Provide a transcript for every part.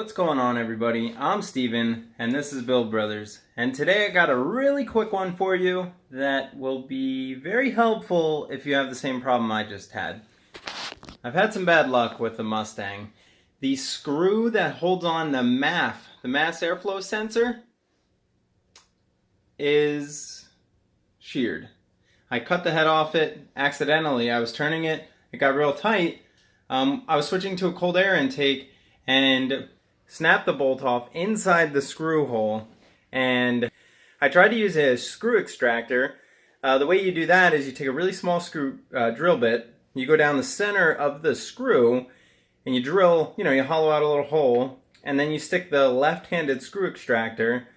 What's going on, everybody? I'm Steven and this is Build Brothers, and today I got a really quick one for you that will be very helpful if you have the same problem I just had. I've had some bad luck with the Mustang. The screw that holds on the MAF, the mass airflow sensor, is sheared. I cut the head off it accidentally. I was turning it, it got real tight. I was switching to a cold air intake and snapped the bolt off inside the screw hole, and I tried to use a screw extractor. The way you do that is you take a really small screw drill bit, you go down the center of the screw and you drill, you hollow out a little hole, and then you stick the left-handed screw extractor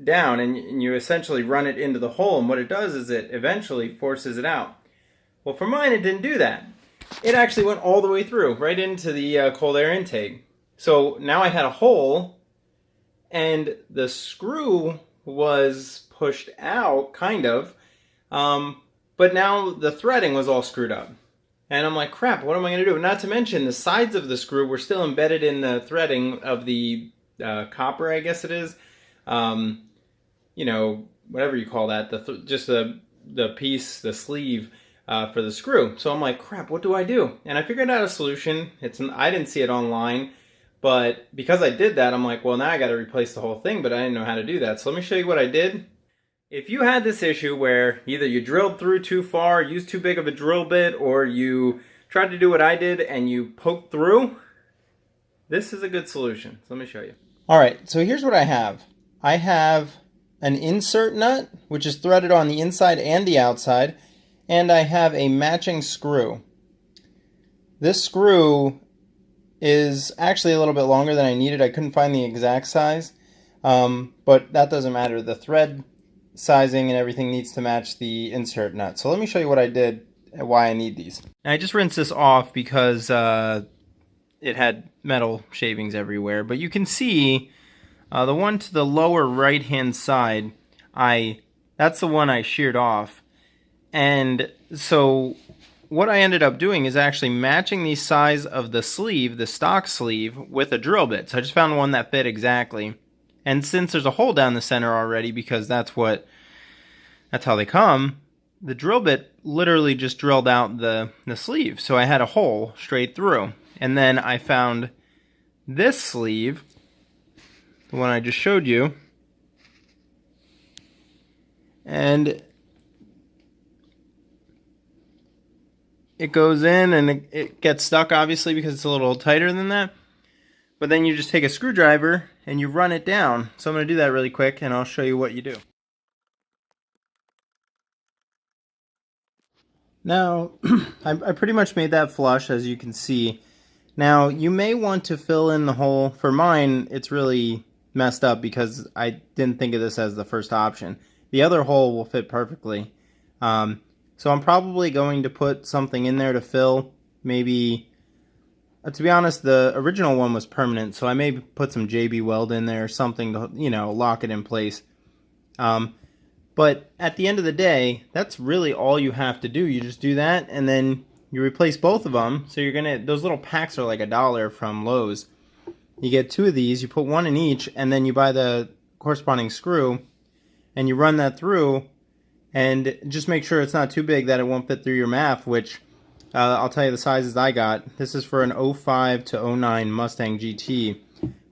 down and you essentially run it into the hole, and what it does is it eventually forces it out. Well, for mine it didn't do that. It actually went all the way through, right into the cold air intake. So now I had a hole, and the screw was pushed out, kind of, but now the threading was all screwed up. And I'm like, crap, what am I going to do? Not to mention, the sides of the screw were still embedded in the threading of the copper, I guess it is. Whatever you call that, just the piece, the sleeve for the screw. So I'm like, crap, what do I do? And I figured out a solution. I didn't see it online. But because I did that, I'm like, well, now I got to replace the whole thing, but I didn't know how to do that. So let me show you what I did. If you had this issue where either you drilled through too far, used too big of a drill bit, or you tried to do what I did and you poked through, this is a good solution. So let me show you. All right, so here's what I have. I have an insert nut, which is threaded on the inside and the outside, and I have a matching screw. This screw is actually a little bit longer than I needed. I couldn't find the exact size, but that doesn't matter. The thread sizing and everything needs to match the insert nut. So let me show you what I did and why I need these. Now, I just rinsed this off because it had metal shavings everywhere, but you can see the one to the lower right hand side, that's the one I sheared off. And so what I ended up doing is actually matching the size of the sleeve, the stock sleeve, with a drill bit. So I just found one that fit exactly. And since there's a hole down the center already, because that's how they come, the drill bit literally just drilled out the sleeve. So I had a hole straight through. And then I found this sleeve, the one I just showed you, and it goes in and it gets stuck, obviously, because it's a little tighter than that. But then you just take a screwdriver and you run it down. So I'm going to do that really quick and I'll show you what you do. Now, I pretty much made that flush, as you can see. Now, you may want to fill in the hole. For mine, it's really messed up because I didn't think of this as the first option. The other hole will fit perfectly. So I'm probably going to put something in there to fill. Maybe, to be honest, the original one was permanent, so I may put some JB Weld in there or something to, lock it in place. But at the end of the day, that's really all you have to do. You just do that, and then you replace both of them. So those little packs are like $1 from Lowe's. You get 2 of these, you put 1 in each, and then you buy the corresponding screw, and you run that through. And just make sure it's not too big that it won't fit through your MAF, which I'll tell you the sizes I got. This is for an 05 to 09 Mustang GT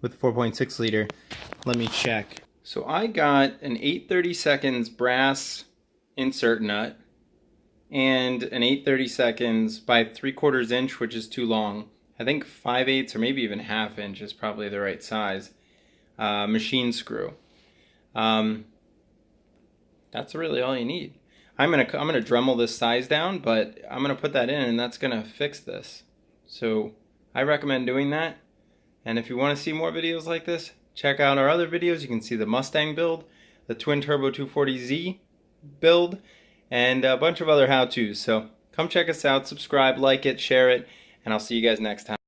with 4.6 liter. Let me check. So I got an 8/32 brass insert nut and an 8/32 by 3/4 inch, which is too long. I think 5/8 or maybe even 1/2 inch is probably the right size. Machine screw. That's really all you need. I'm gonna Dremel this size down, but I'm gonna put that in, and that's gonna fix this. So I recommend doing that. And if you want to see more videos like this, check out our other videos. You can see the Mustang build, the twin turbo 240Z build, and a bunch of other how-tos. So come check us out, subscribe, like it, share it, and I'll see you guys next time.